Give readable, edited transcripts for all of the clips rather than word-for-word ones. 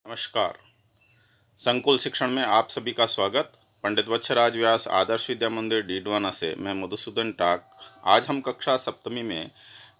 नमस्कार। संकुल शिक्षण में आप सभी का स्वागत। पंडित वत्सराज व्यास आदर्श विद्या मंदिर डीडवाना से मैं मधुसूदन टाक। आज हम कक्षा सप्तमी में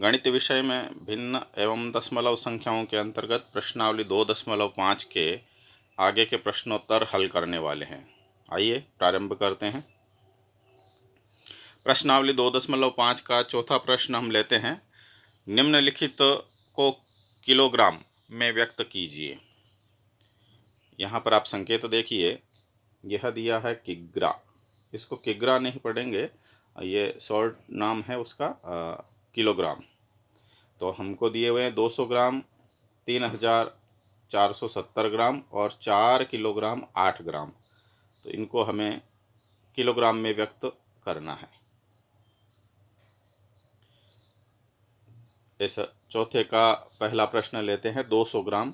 गणित विषय में भिन्न एवं दशमलव संख्याओं के अंतर्गत प्रश्नावली 2.5 के आगे के प्रश्नोत्तर हल करने वाले हैं। आइए प्रारंभ करते हैं। प्रश्नावली 2.5 का चौथा प्रश्न हम लेते हैं। निम्नलिखित को किलोग्राम में व्यक्त कीजिए। यहाँ पर आप संकेत देखिए, यह दिया है किग्रा। इसको किग्रा नहीं पढ़ेंगे, ये शॉर्ट नाम है उसका किलोग्राम। तो हमको दिए हुए हैं 200 ग्राम, 3470 ग्राम और 4 किलोग्राम 8 ग्राम। तो इनको हमें किलोग्राम में व्यक्त करना है। इस चौथे का पहला प्रश्न लेते हैं। 200 ग्राम,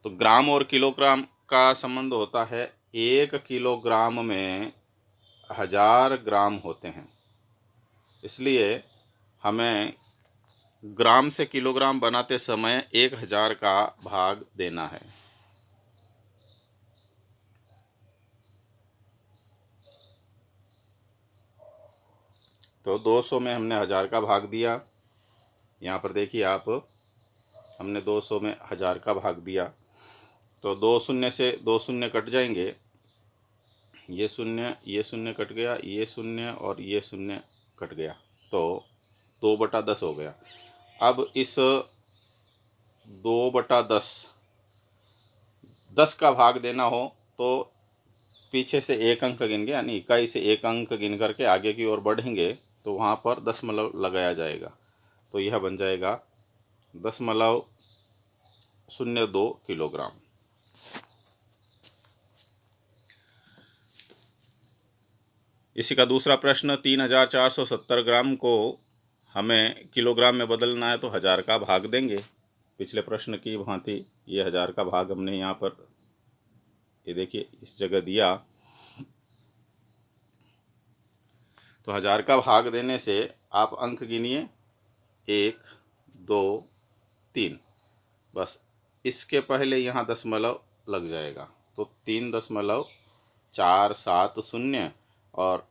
तो ग्राम और किलोग्राम का संबंध होता है। 1 किलोग्राम में 1000 ग्राम होते हैं, इसलिए हमें ग्राम से किलोग्राम बनाते समय 1000 का भाग देना है। तो 200 में हमने 1000 का भाग दिया। यहाँ पर देखिए आप, हमने 200 में 1000 का भाग दिया। तो 2 शून्य से 2 शून्य कट जाएंगे। ये शून्य कट गया, ये शून्य और ये शून्य कट गया। तो 2/10 हो गया। अब इस 2/10 10 का भाग देना हो तो पीछे से एक अंक गिन के, यानी इकाई से एक अंक गिन करके आगे की ओर बढ़ेंगे तो वहाँ पर दशमलव लगाया जाएगा। तो यह बन जाएगा 0.02 किलोग्राम। इसी का दूसरा प्रश्न, 3470 ग्राम को हमें किलोग्राम में बदलना है तो 1000 का भाग देंगे। पिछले प्रश्न की भांति ये 1000 का भाग हमने यहाँ पर, ये देखिए इस जगह दिया। तो 1000 का भाग देने से आप अंक गिनिए, 1 2 3। बस इसके पहले यहाँ दशमलव लग जाएगा तो 3.470 और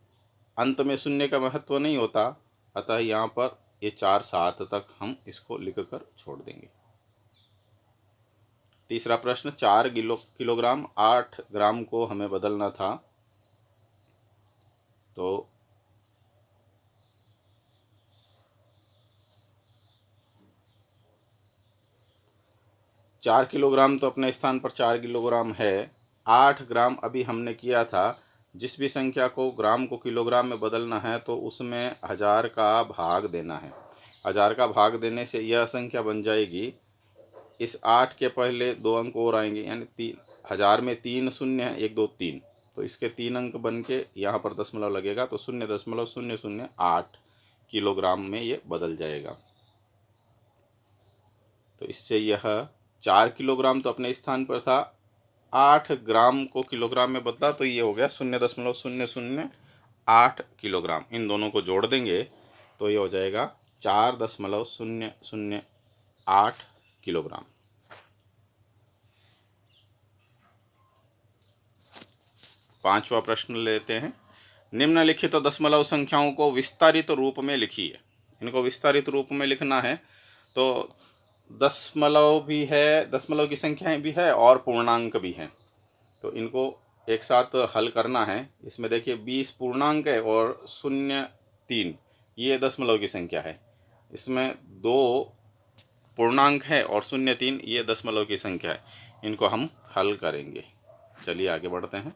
अंत में शून्य का महत्व नहीं होता, अतः यहाँ पर ये 47 तक हम इसको लिख कर छोड़ देंगे। तीसरा प्रश्न, 4 किलोग्राम 8 ग्राम को हमें बदलना था। तो 4 किलोग्राम तो अपने स्थान पर 4 किलोग्राम है। 8 ग्राम अभी हमने किया था। जिस भी संख्या को ग्राम को किलोग्राम में बदलना है तो उसमें 1000 का भाग देना है। 1000 का भाग देने से यह संख्या बन जाएगी, इस 8 के पहले 2 अंक और आएंगे, यानी 1000 में 3 शून्य है, 1 2 3। तो इसके 3 अंक बन के यहाँ पर दशमलव लगेगा तो 0.008 किलोग्राम में ये बदल जाएगा। तो इससे यह 4 किलोग्राम तो अपने स्थान पर था, 8 ग्राम को किलोग्राम में बदला तो ये हो गया 0.008 किलोग्राम। इन दोनों को जोड़ देंगे तो ये हो जाएगा 4.008 किलोग्राम। पांचवा प्रश्न लेते हैं। निम्नलिखित दशमलव संख्याओं को विस्तारित रूप में लिखिए। इनको विस्तारित रूप में लिखना है तो दशमलव भी है, दशमलव की संख्याएं भी है और पूर्णांक भी हैं, तो इनको एक साथ हल करना है। इसमें देखिए 20 पूर्णांक है और 0.3 ये दशमलव की संख्या है। इसमें 2 पूर्णांक है और 0.3 ये दशमलव की संख्या है। इनको हम हल करेंगे। चलिए आगे बढ़ते हैं।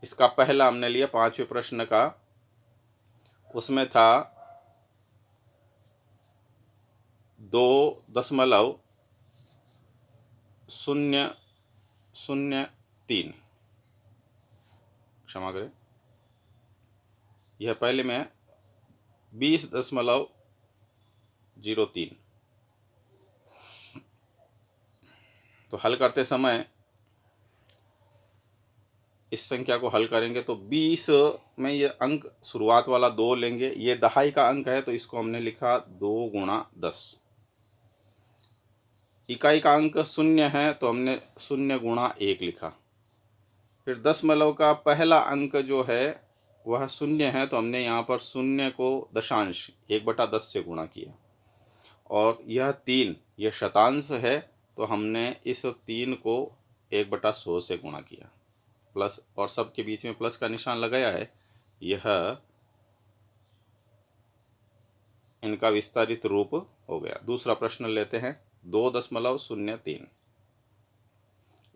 इसका पहला हमने लिया 5वें प्रश्न का, उसमें था 2.003, क्षमा करें, यह पहले में 20.03। तो हल करते समय इस संख्या को हल करेंगे तो 20 में ये अंक शुरुआत वाला 2 लेंगे। ये दहाई का अंक है तो इसको हमने लिखा 2 × 10। इकाई का अंक 0 है तो हमने 0 गुणा 1 लिखा। फिर दशमलव का पहला अंक जो है वह 0 है तो हमने यहाँ पर 0 को दशांश 1/10 से गुणा किया। और यह 3 यह शतांश है तो हमने इस 3 को 1/100 से गुणा किया। प्लस और सब के बीच में प्लस का निशान लगाया है। यह इनका विस्तारित रूप हो गया। दूसरा प्रश्न लेते हैं 2.03।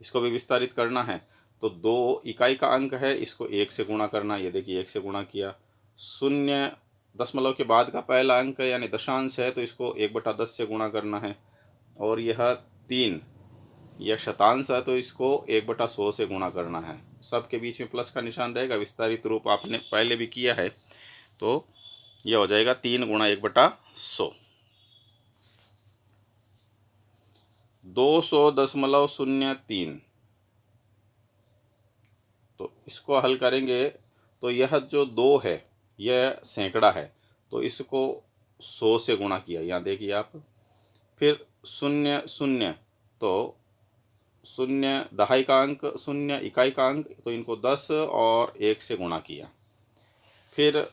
इसको भी विस्तारित करना है तो 2 इकाई का अंक है, इसको 1 से गुणा करना। ये देखिए 1 से गुणा किया। 0 दशमलव के बाद का पहला अंक है यानी दशांश है तो इसको 1/10 से गुणा करना है। और यह 3 यह शतांश है तो इसको 1/100 से गुणा करना है। सब के बीच में प्लस का निशान रहेगा। विस्तारित रूप आपने पहले भी किया है तो यह हो जाएगा 3 गुणा 1/100। 200.03 तो इसको हल करेंगे तो यह जो 2 है यह सैकड़ा है तो इसको 100 से गुणा किया। यहाँ देखिए आप। फिर 0 0 तो 0 दहाई का अंक, 0 इकाई का अंक तो इनको 10 और 1 से गुणा किया। फिर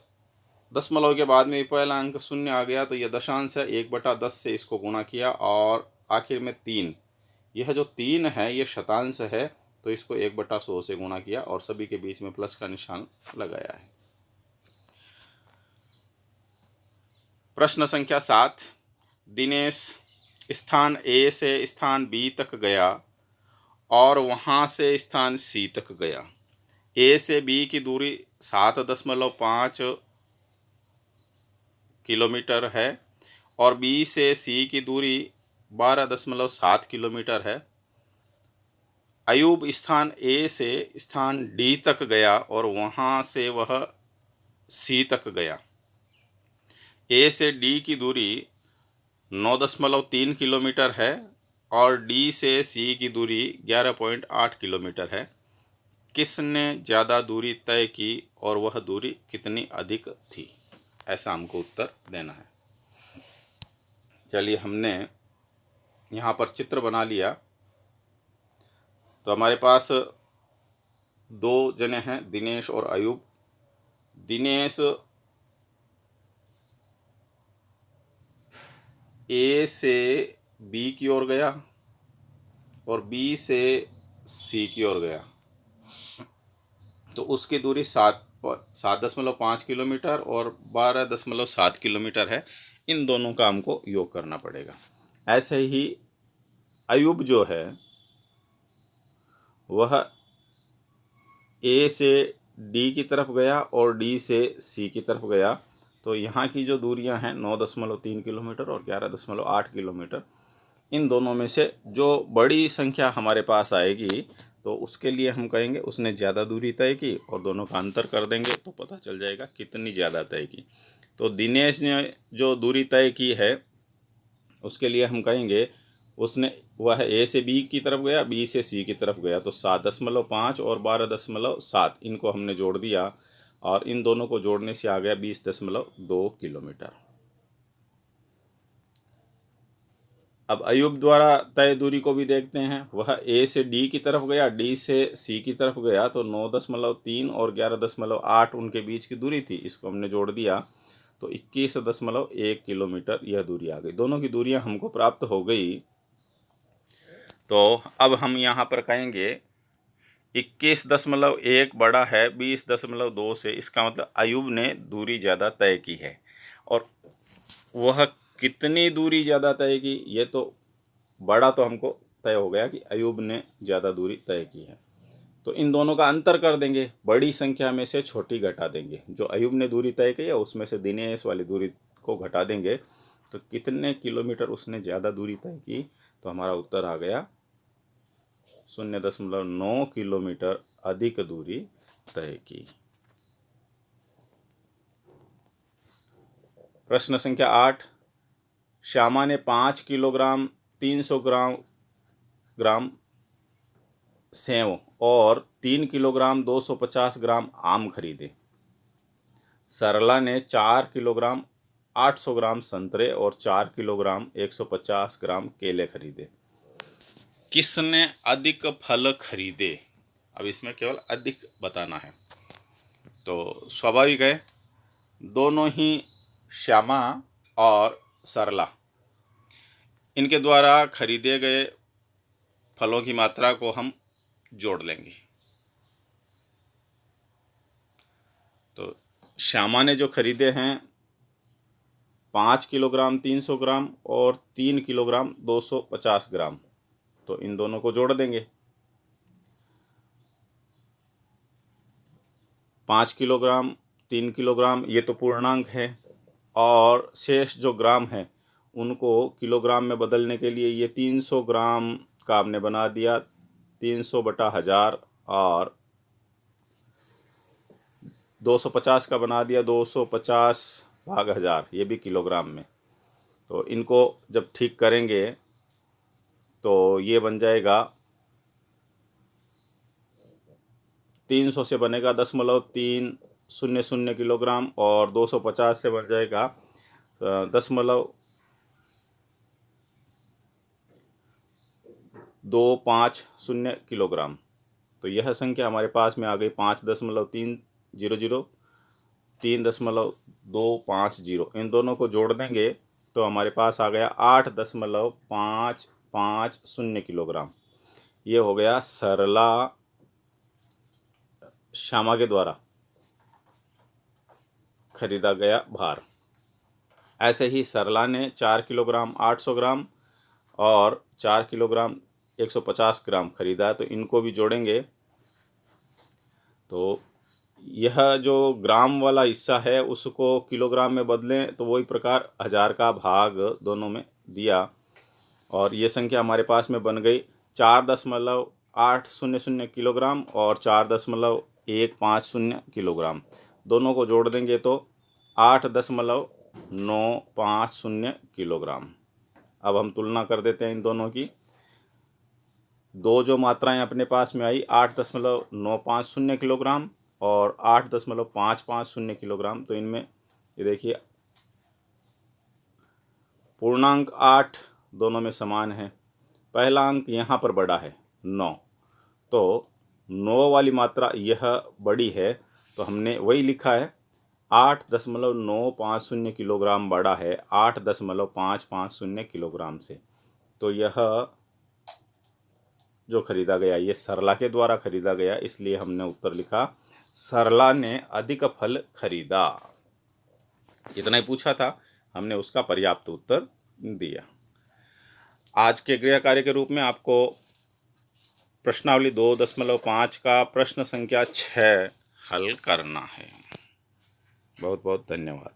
दशमलव के बाद में पहला अंक 0 आ गया तो यह दशांश है, 1/10 से इसको गुणा किया। और आखिर में 3 यह जो 3 है यह शतांश है तो इसको 1/100 से गुणा किया और सभी के बीच में प्लस का निशान लगाया है। प्रश्न संख्या 7। दिनेश स्थान ए से स्थान बी तक गया और वहाँ से स्थान सी तक गया। ए से बी की दूरी 7.5 किलोमीटर है और बी से सी की दूरी 12.7 किलोमीटर है। अयूब स्थान ए से स्थान डी तक गया और वहाँ से वह सी तक गया। ए से डी की दूरी 9.3 किलोमीटर है और डी से सी की दूरी 11.8 किलोमीटर है। किसने ज़्यादा दूरी तय की और वह दूरी कितनी अधिक थी? ऐसा हमको उत्तर देना है। चलिए हमने यहाँ पर चित्र बना लिया। तो हमारे पास 2 जने हैं, दिनेश और अयूब। दिनेश ए से बी की ओर गया और बी से सी की ओर गया तो उसकी दूरी 7.5 किलोमीटर और 12.7 किलोमीटर है। इन दोनों का हमको योग करना पड़ेगा। ऐसे ही अयूब जो है वह ए से डी की तरफ गया और डी से सी की तरफ गया तो यहाँ की जो दूरियां हैं 9.3 किलोमीटर और 11.8 किलोमीटर। इन दोनों में से जो बड़ी संख्या हमारे पास आएगी तो उसके लिए हम कहेंगे उसने ज़्यादा दूरी तय की और दोनों का अंतर कर देंगे तो पता चल जाएगा कितनी ज़्यादा तय की। तो दिनेश ने जो दूरी तय की है उसके लिए हम कहेंगे उसने वह ए से बी की तरफ गया, बी से सी की तरफ गया तो 7.5 और 12.7 इनको हमने जोड़ दिया और इन दोनों को जोड़ने से आ गया 20.2 किलोमीटर। अब अयूब द्वारा तय दूरी को भी देखते हैं। वह ए से डी की तरफ गया, डी से सी की तरफ गया तो 9.3 और 11.8 उनके बीच की दूरी थी। इसको हमने जोड़ दिया तो 21.1 किलोमीटर यह दूरी आ गई। दोनों की दूरियां हमको प्राप्त हो गई। तो अब हम यहाँ पर कहेंगे 21.1 बड़ा है 20.2 से। इसका मतलब अयूब ने दूरी ज़्यादा तय की है। और वह कितनी दूरी ज़्यादा तय की, ये तो बड़ा तो हमको तय हो गया कि अयूब ने ज़्यादा दूरी तय की है। तो इन दोनों का अंतर कर देंगे, बड़ी संख्या में से छोटी घटा देंगे। जो अयूब ने दूरी तय की है उसमें से दिनेश वाली दूरी को घटा देंगे तो कितने किलोमीटर उसने ज़्यादा दूरी तय की। तो हमारा उत्तर आ गया 0.9 किलोमीटर अधिक दूरी तय की। प्रश्न संख्या 8। श्यामा ने 5 किलोग्राम 300 ग्राम सेव और 3 किलोग्राम 250 ग्राम आम खरीदे। सरला ने 4 किलोग्राम 800 ग्राम संतरे और 4 किलोग्राम 150 ग्राम केले खरीदे। किसने अधिक फल खरीदे। अब इसमें केवल अधिक बताना है। तो स्वाभाविक है, दोनों ही श्यामा और सरला, इनके द्वारा खरीदे गए फलों की मात्रा को हम जोड़ लेंगे। तो श्यामा ने जो खरीदे हैं 5 किलोग्राम 300 ग्राम और 3 किलोग्राम 250 ग्राम, तो इन दोनों को जोड़ देंगे। 5 किलोग्राम 3 किलोग्राम ये तो पूर्णांक है, और शेष जो ग्राम है उनको किलोग्राम में बदलने के लिए ये 300 ग्राम का हमने बना दिया 300/1000, और 250 का बना दिया 250/1000, ये भी किलोग्राम में। तो इनको जब ठीक करेंगे तो ये बन जाएगा 300 से बनेगा 0.300 किलोग्राम, और 250 से बन जाएगा 0.250 किलोग्राम। तो यह संख्या हमारे पास में आ गई 5.300, 3.250। इन दोनों को जोड़ देंगे तो हमारे पास आ गया 8.550 किलोग्राम। ये हो गया सरला श्यामा के द्वारा खरीदा गया भार। ऐसे ही सरला ने 4 किलोग्राम 800 ग्राम और 4 किलोग्राम 150 ग्राम खरीदा है, तो इनको भी जोड़ेंगे तो यह जो ग्राम वाला हिस्सा है उसको किलोग्राम में बदलें तो वही प्रकार 1000 का भाग दोनों में दिया, और ये संख्या हमारे पास में बन गई 4.800 किलोग्राम और 4.150 किलोग्राम। दोनों को जोड़ देंगे तो 8.950 किलोग्राम। अब हम तुलना कर देते हैं इन दोनों की। दो जो मात्राएं अपने पास में आई 8.950 किलोग्राम और 8.550 किलोग्राम, तो इनमें ये देखिए पूर्णांक 8 दोनों में समान है। पहला अंक यहाँ पर बड़ा है 9, तो 9 वाली मात्रा यह बड़ी है, तो हमने वही लिखा है 8.950 किलोग्राम बड़ा है 8.550 किलोग्राम से। तो यह जो खरीदा गया ये सरला के द्वारा खरीदा गया, इसलिए हमने उत्तर लिखा सरला ने अधिक फल खरीदा। इतना ही पूछा था, हमने उसका पर्याप्त उत्तर दिया। आज के गृह कार्य के रूप में आपको प्रश्नावली 2.5 का प्रश्न संख्या 6 हल करना है। बहुत बहुत धन्यवाद।